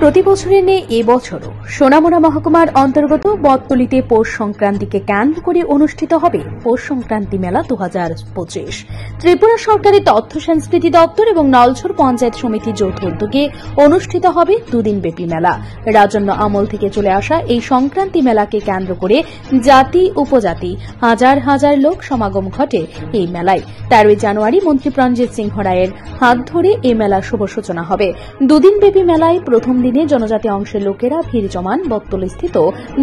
প্রতি বছরের ন্যায় এবছরও সোনামুড়া মহকুমার অন্তর্গত বটতলীতে পৌষ সংক্রান্তিকে কেন্দ্র করে অনুষ্ঠিত হবে পৌষ সংক্রান্তি মেলা 2025। ত্রিপুরা সরকারের তথ্য সংস্কৃতি দপ্তর এবং নলছর পঞ্চায়েত সমিতি যৌথ উদ্যোগে অনুষ্ঠিত হবে দুদিনব্যাপী মেলা। রাজন্য আমল থেকে চলে আসা এই সংক্রান্তি মেলাকে কেন্দ্র করে জাতি উপজাতি হাজার হাজার লোক সমাগম ঘটে এই মেলায়। 13 জানুয়ারি মন্ত্রী প্রণজিৎ সিংহ রায়ের হাত ধরে এই মেলার শুভ সূচনা হবে। দুদিনব্যাপী মেলায় প্রথম দিনে জনজাতি অংশের লোকেরা ভিড় জমান বটতলীস্থিত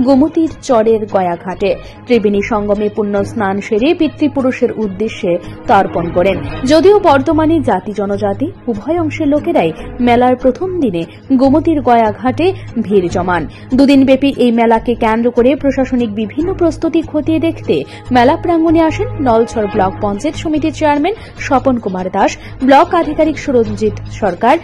গোমতীর চরের গয়াঘাটে। ত্রিবেণী সঙ্গমে পুণ্য স্নান সেরে পিতৃপুরুষের উদ্দেশ্যে তর্পণ করেন। যদিও বর্তমানে জাতি জনজাতি উভয় অংশের লোকেরাই মেলার প্রথম দিনে গোমতীর গয়াঘাটে ভিড় জমান। দুদিনব্যাপী এই মেলাকে কেন্দ্র করে প্রশাসনিক বিভিন্ন প্রস্তুতি খতিয়ে দেখতে মেলা প্রাঙ্গণে আসেন নলছর ব্লক পঞ্চায়েত সমিতির চেয়ারম্যান স্বপন কুমার দাস, ব্লক আধিকারিক সুরঞ্জিত সরকার,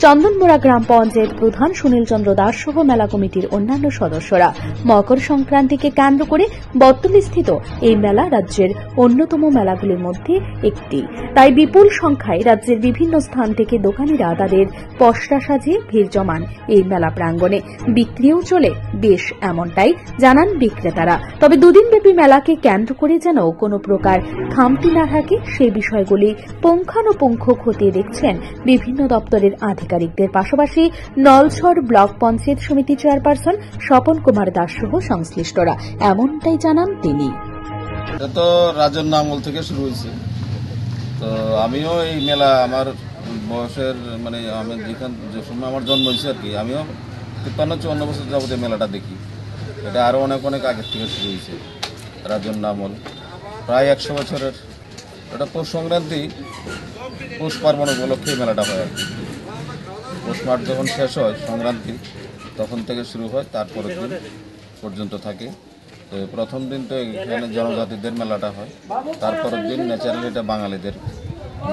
চন্দনমোড়া গ্রাম পঞ্চায়েত প্রধান সুনীল চন্দ্র দাস সহ মেলা কমিটির অন্যান্য সদস্যরা। মকর সংক্রান্তিকে কেন্দ্র করে বটতলীস্থিত এই মেলা রাজ্যের অন্যতম মেলাগুলির মধ্যে একটি। তাই বিপুল সংখ্যায় রাজ্যের বিভিন্ন স্থান থেকে দোকানিরা তাদের পসরা সাজিয়ে ভিড় জমান এই মেলা প্রাঙ্গণে। বিক্রিও চলে বেশ, এমনটাই জানান বিক্রেতারা। তবে দুদিনব্যাপী মেলাকে কেন্দ্র করে যেন কোনো প্রকার খামতি না থাকে সেই বিষয়গুলি পুঙ্খানুপুঙ্খ খতিয়ে দেখছেন বিভিন্ন দপ্তরের আধিকারিকদের পাশাপাশি নলছর ব্লক পঞ্চায়েত সমিতি চেয়ারপারসন স্বপন কুমার দাস সহ সংশ্লিষ্টরা, এমনটাই জানান তিনি। এটা তো রাজন্য আমল থেকে শুরু হয়েছে। তো আমিও এই মেলা আমার বয়সের আমি যে সময় আমার জন্ম হয়েছে আর কি, আমিও 53-54 বছর যাবত এই মেলাটা দেখি। এটা আরো অনেক অনেক আগের থেকে শুরু হয়েছে রাজন্য আমল, প্রায় 100 বছরের। এটা পৌষ সংক্রান্তি পৌষ পার্বণ উপলক্ষে মেলাটা হয় আর কি। পৌষ মাস যখন শেষ হয় সংক্রান্তি তখন থেকে শুরু হয়, তারপরের দিন পর্যন্ত থাকে। তো প্রথম দিন তো এখানে জনজাতিদের মেলাটা হয়, তারপরের দিন ন্যাচারালি এটা বাঙালিদের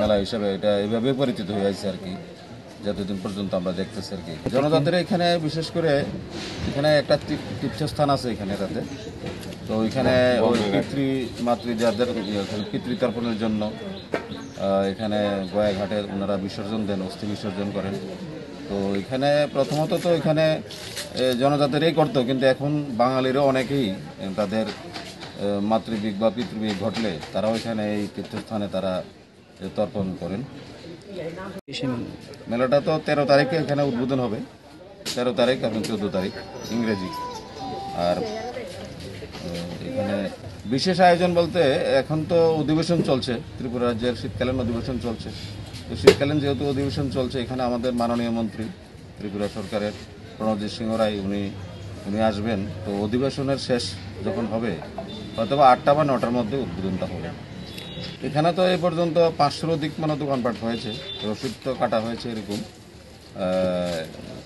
মেলা হিসেবে এটা এইভাবে পরিচিত হয়ে আছে আর কি, যতদিন পর্যন্ত আমরা দেখতেছি আর কি। জনজাতিরা এখানে বিশেষ করে এখানে একটা তীর্থস্থান আছে এখানে তাদের, তো ওইখানে ওই পিতৃমাতৃ যাদের পিতৃতর্পণের জন্য এখানে গয়াঘাটে ওনারা বিসর্জন দেন, অস্থি বিসর্জন করেন। তো এখানে প্রথমত তো এখানে জনজাতিরাই করতো, কিন্তু এখন বাঙালিরও অনেকেই তাদের মাতৃবিক বা পিতৃবিক ঘটলে তারাও এখানে এই তীর্থস্থানে তারা তর্পণ করেন। মেলাটা তো 13 তারিখে এখানে উদ্বোধন হবে, 13 তারিখ এবং 14 তারিখ ইংরেজি। আর এখানে বিশেষ আয়োজন বলতে এখন তো অধিবেশন চলছে, ত্রিপুরা রাজ্যের শীতকালীন অধিবেশন চলছে। তো শীতকালীন যেহেতু অধিবেশন চলছে, এখানে আমাদের মাননীয় মন্ত্রী ত্রিপুরা সরকারের প্রণজিৎ সিংহ রায় উনি আসবেন। তো অধিবেশনের শেষ যখন হবে হয়তো 8টা বা 9টার মধ্যে উদ্বোধনটা হবে। এখানে তো এই পর্যন্ত 500-র অধিক দোকানপাট হয়েছে, রসিদ তো কাটা হয়েছে, এরকম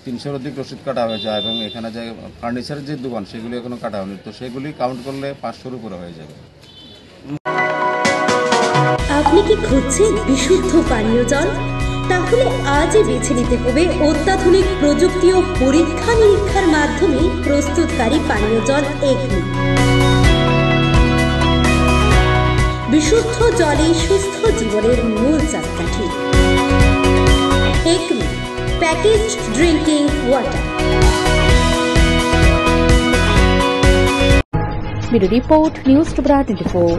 300-র অধিক রসিদ কাটা হয়েছে। এবং এখানে যে ফার্নিচারের যে দোকান সেগুলি এখনো কাটা হয়নি, তো সেগুলি কাউন্ট করলে 500-র উপরে হয়ে যাবে। আপনি কি খুঁজছেন বিশুদ্ধ পানীয় জল? তাহলে আজই বেছে নিতে হবে অত্যাধুনিক প্রযুক্তি ও পরীক্ষা নিরীক্ষার মাধ্যমে প্রস্তুতকারী পানীয় জল একমি। বিশুদ্ধ জলে সুস্থ জীবনের মূল চাকাঠি। Acme package drinking water. Bureau report, news Tripura 24।